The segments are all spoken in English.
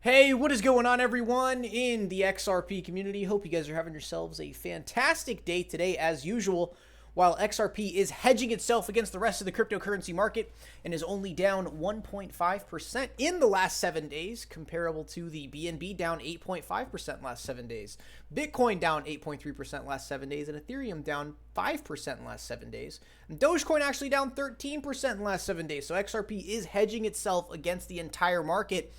Hey, what is going on, everyone in the XRP community? Hope you guys are having yourselves a fantastic day today, as usual. While XRP is hedging itself against the rest of the cryptocurrency market and is only down 1.5% in the last 7 days, comparable to the BNB down 8.5% last 7 days, Bitcoin down 8.3% last 7 days, and Ethereum down 5% in the last 7 days. And Dogecoin actually down 13% in the last 7 days. So XRP is hedging itself against the entire market,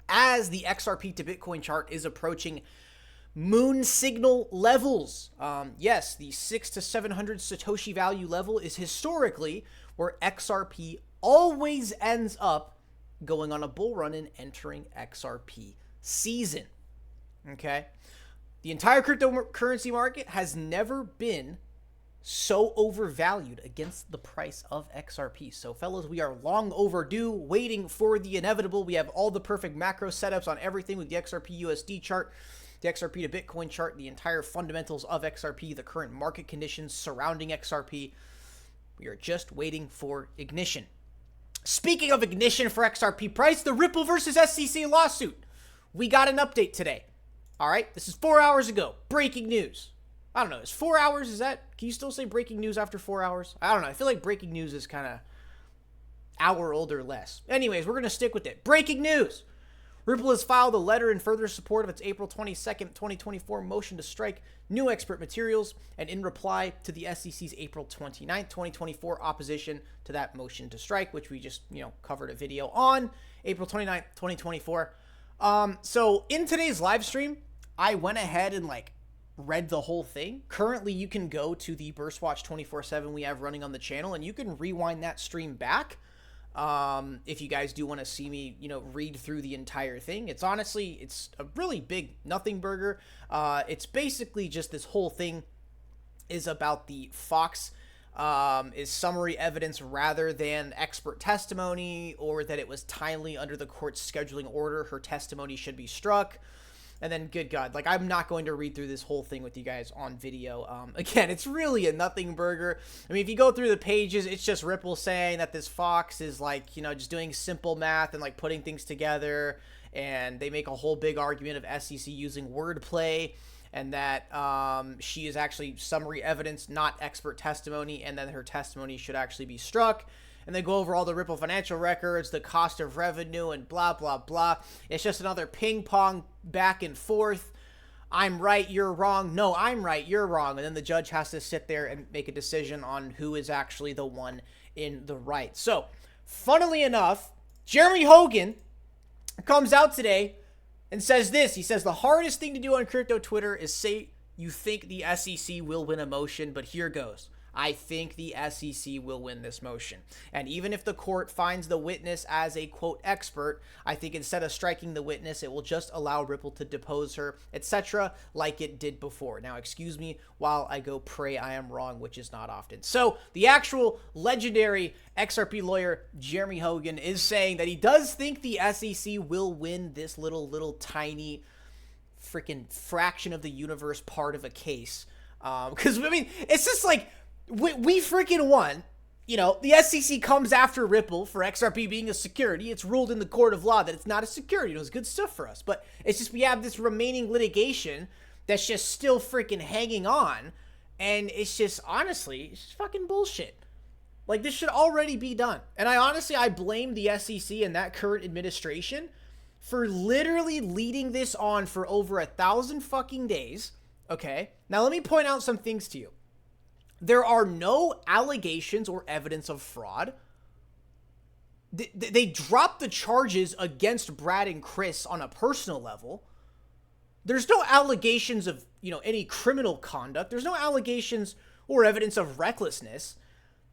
as the XRP to Bitcoin chart is approaching moon signal levels. Yes, the 600 to 700 Satoshi value level is historically where XRP always ends up going on a bull run and entering XRP season. Okay? The entire cryptocurrency market has never been so overvalued against the price of XRP. So fellas, we are long overdue, waiting for the inevitable. We have all the perfect macro setups on everything with the XRP USD chart, the XRP to Bitcoin chart, the entire fundamentals of XRP, the current market conditions surrounding XRP. We are just waiting for ignition. Speaking of ignition for XRP price, the Ripple versus SEC lawsuit. We got an update today. All right, this is 4 hours ago. Breaking news. I don't know. Is 4 hours, can you still say breaking news after 4 hours? I don't know. I feel like breaking news is kind of hour old or less. Anyways, we're going to stick with it. Breaking news. Ripple has filed a letter in further support of its April 22nd, 2024 motion to strike new expert materials, and in reply to the SEC's April 29th, 2024 opposition to that motion to strike, which we just, covered a video on April 29th, 2024. So in today's live stream, I went ahead and read the whole thing. Currently, you can go to the Burst Watch 24/7 we have running on the channel, and you can rewind that stream back if you guys do want to see me, read through the entire thing. It's a really big nothing burger. It's basically just this whole thing is about the Fox is summary evidence rather than expert testimony, or that it was timely under the court's scheduling order. Her testimony should be struck. And then, good God, I'm not going to read through this whole thing with you guys on video. Again, it's really a nothing burger. I mean, if you go through the pages, it's just Ripple saying that this Fox is just doing simple math and putting things together. And they make a whole big argument of SEC using wordplay, and that she is actually summary evidence, not expert testimony, and then her testimony should actually be struck. And they go over all the Ripple financial records, the cost of revenue, and blah, blah, blah. It's just another ping pong back and forth. I'm right, you're wrong. No, I'm right, you're wrong. And then the judge has to sit there and make a decision on who is actually the one in the right. So, funnily enough, Jeremy Hogan comes out today and says this. He says, the hardest thing to do on crypto Twitter is say you think the SEC will win a motion, but here goes. I think the SEC will win this motion. And even if the court finds the witness as a, quote, expert, I think instead of striking the witness, it will just allow Ripple to depose her, etc., like it did before. Now, excuse me while I go pray I am wrong, which is not often. So, the actual legendary XRP lawyer, Jeremy Hogan, is saying that he does think the SEC will win this little tiny freaking fraction of the universe part of a case. Because, it's just we freaking won. The SEC comes after Ripple for XRP being a security. It's ruled in the court of law that it's not a security. It was good stuff for us. But it's just we have this remaining litigation that's just still freaking hanging on. And it's just, honestly, it's just fucking bullshit. This should already be done. And I blame the SEC and that current administration for literally leading this on for over 1,000 fucking days. Okay? Now, let me point out some things to you. There are no allegations or evidence of fraud. They dropped the charges against Brad and Chris on a personal level. There's no allegations of, any criminal conduct. There's no allegations or evidence of recklessness.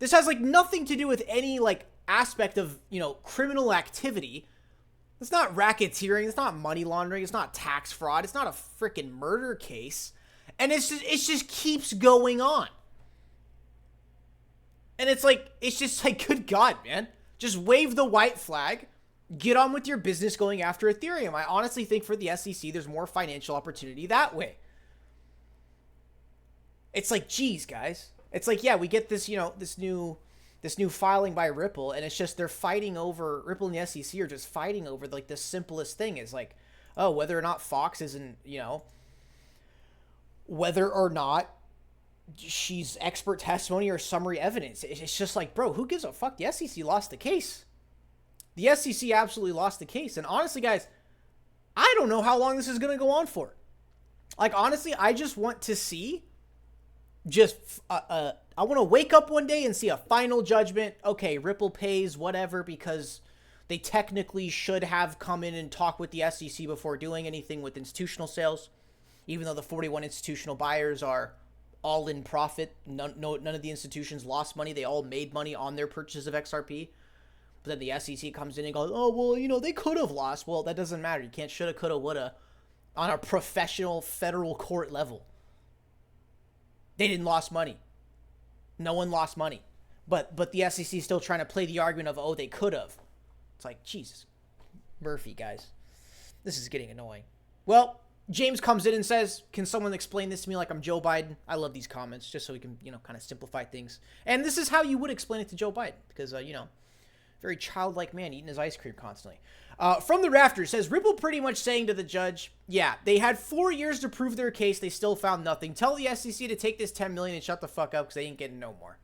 This has, nothing to do with any, aspect of, criminal activity. It's not racketeering. It's not money laundering. It's not tax fraud. It's not a freaking murder case. And it just keeps going on. And it's good God, man. Just wave the white flag. Get on with your business going after Ethereum. I honestly think for the SEC, there's more financial opportunity that way. It's geez, guys. It's yeah, we get this, this new this new filing by Ripple, and it's just they're fighting over, Ripple and the SEC are just fighting over like the simplest thing is like, oh, whether or not Fox isn't, whether or not she's expert testimony or summary evidence. It's just like, bro, who gives a fuck? The SEC lost the case. The SEC absolutely lost the case. And honestly, guys, I don't know how long this is going to go on for. Like, honestly, I just want to see I want to wake up one day and see a final judgment. Okay, Ripple pays whatever because they technically should have come in and talked with the SEC before doing anything with institutional sales, even though the 41 institutional buyers are all in profit. None of the institutions lost money. They all made money on their purchase of XRP. But then the SEC comes in and goes, oh, well, they could have lost. Well, that doesn't matter. You can't shoulda, coulda, woulda on a professional federal court level. They didn't lost money. No one lost money. But the SEC is still trying to play the argument of, oh, they could have. It's like, Jesus. Murphy, guys. This is getting annoying. Well, James comes in and says, can someone explain this to me like I'm Joe Biden? I love these comments just so we can, kind of simplify things. And this is how you would explain it to Joe Biden because, very childlike man eating his ice cream constantly. From the rafters says, Ripple pretty much saying to the judge, yeah, they had 4 years to prove their case. They still found nothing. Tell the SEC to take this $10 million and shut the fuck up because they ain't getting no more.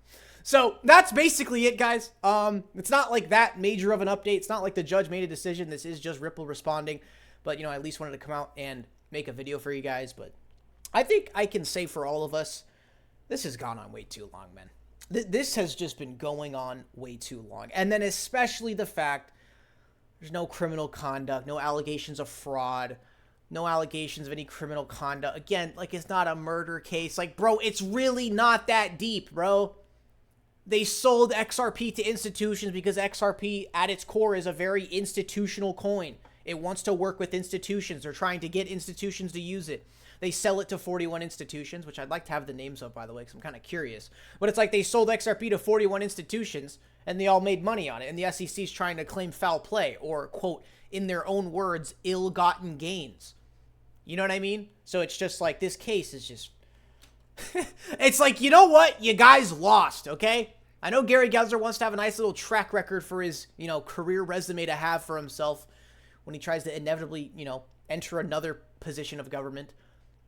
So that's basically it, guys. It's not like that major of an update. It's not like the judge made a decision. This is just Ripple responding. But, I at least wanted to come out and make a video for you guys. But I think I can say for all of us, this has gone on way too long, man. This has just been going on way too long. And then especially the fact there's no criminal conduct, no allegations of fraud, no allegations of any criminal conduct. Again, like it's not a murder case. Like, bro, it's really not that deep, bro. They sold XRP to institutions because XRP at its core is a very institutional coin. It wants to work with institutions. They're trying to get institutions to use it. They sell it to 41 institutions, which I'd like to have the names of, by the way, because I'm kind of curious. But it's like they sold XRP to 41 institutions, and they all made money on it. And the SEC is trying to claim foul play or, quote, in their own words, ill-gotten gains. You know what I mean? So it's just like this case is just... it's like, you know what? You guys lost, okay? I know Gary Gensler wants to have a nice little track record for his, career resume to have for himself when he tries to inevitably, enter another position of government.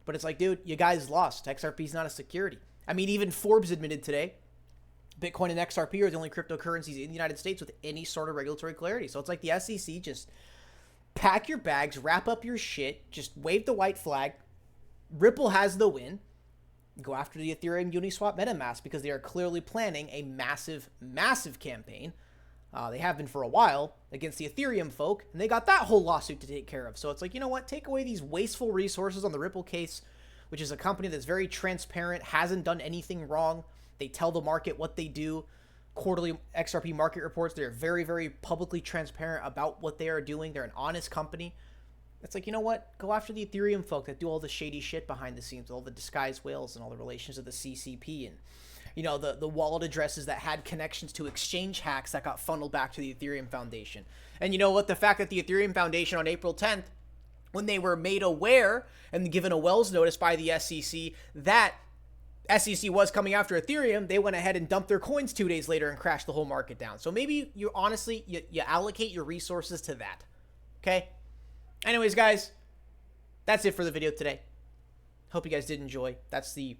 But it's like, dude, you guys lost. XRP is not a security. I mean, even Forbes admitted today, Bitcoin and XRP are the only cryptocurrencies in the United States with any sort of regulatory clarity. So it's like the SEC just pack your bags, wrap up your shit, just wave the white flag. Ripple has the win. Go after the Ethereum Uniswap MetaMask because they are clearly planning a massive, massive campaign. They have been for a while against the Ethereum folk, and they got that whole lawsuit to take care of. So it's like, you know what? Take away these wasteful resources on the Ripple case, which is a company that's very transparent, hasn't done anything wrong. They tell the market what they do. Quarterly XRP market reports, they're very, very publicly transparent about what they are doing. They're an honest company. It's like, you know what? Go after the Ethereum folk that do all the shady shit behind the scenes, all the disguised whales and all the relations of the CCP and the wallet addresses that had connections to exchange hacks that got funneled back to the Ethereum Foundation. And you know what? The fact that the Ethereum Foundation on April 10th, when they were made aware and given a Wells notice by the SEC that SEC was coming after Ethereum, they went ahead and dumped their coins 2 days later and crashed the whole market down. So maybe you honestly, you allocate your resources to that. Okay? Anyways, guys, that's it for the video today. Hope you guys did enjoy. That's the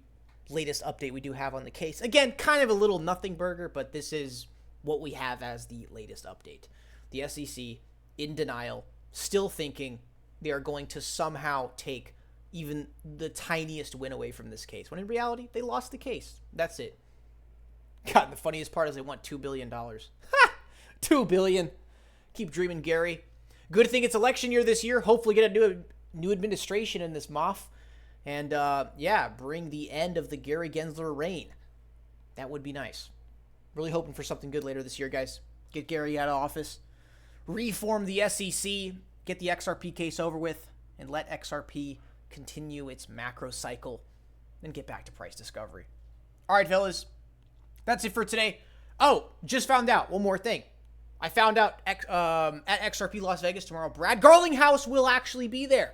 latest update we do have on the case. Again, kind of a little nothing burger, but this is what we have as the latest update. The SEC in denial, still thinking they are going to somehow take even the tiniest win away from this case, when in reality, they lost the case. That's it. God, the funniest part is they want $2 billion. Ha! $2 billion. Keep dreaming, Gary. Good thing it's election year this year. Hopefully get a new administration in this moff. And, yeah, bring the end of the Gary Gensler reign. That would be nice. Really hoping for something good later this year, guys. Get Gary out of office. Reform the SEC. Get the XRP case over with. And let XRP continue its macro cycle. Then get back to price discovery. All right, fellas. That's it for today. Oh, just found out. One more thing. I found out at XRP Las Vegas tomorrow, Brad Garlinghouse will actually be there.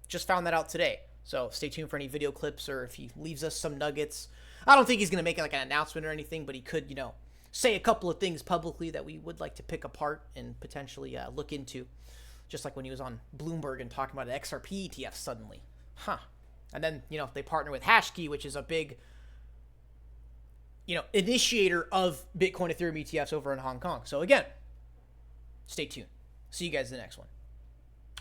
Just found that out today. So stay tuned for any video clips or if he leaves us some nuggets. I don't think he's going to make like an announcement or anything, but he could, say a couple of things publicly that we would like to pick apart and potentially look into. Just like when he was on Bloomberg and talking about an XRP ETF suddenly. And then, they partner with Hashkey, which is a big, initiator of Bitcoin Ethereum ETFs over in Hong Kong. So again, stay tuned. See you guys in the next one.